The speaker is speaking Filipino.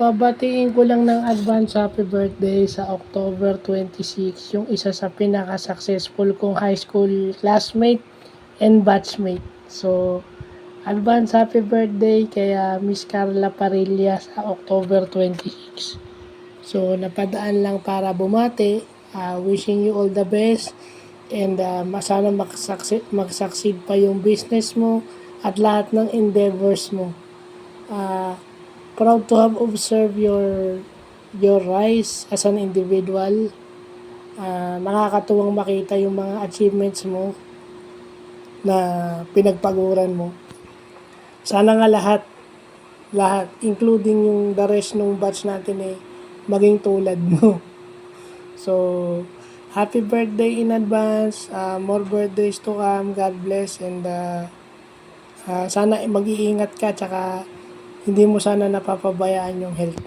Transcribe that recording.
babatiin ko lang ng advance happy birthday sa October 26, yung isa sa pinaka-successful kong high school classmate and batchmate. So, advance happy birthday kaya Miss Carla Parilla sa October 26. So, napadaan lang para bumati. Wishing you all the best and sana mag-succeed pa yung business mo at lahat ng endeavors mo. Proud to have observed your rise as an individual. Nakakatuwang makita yung mga achievements mo na pinagpaguran mo. Sana nga lahat, including yung the rest ng batch natin maging tulad mo. So, happy birthday in advance. More birthdays to come. God bless and sana mag-iingat ka tsaka hindi mo sana napapabayaan yung health.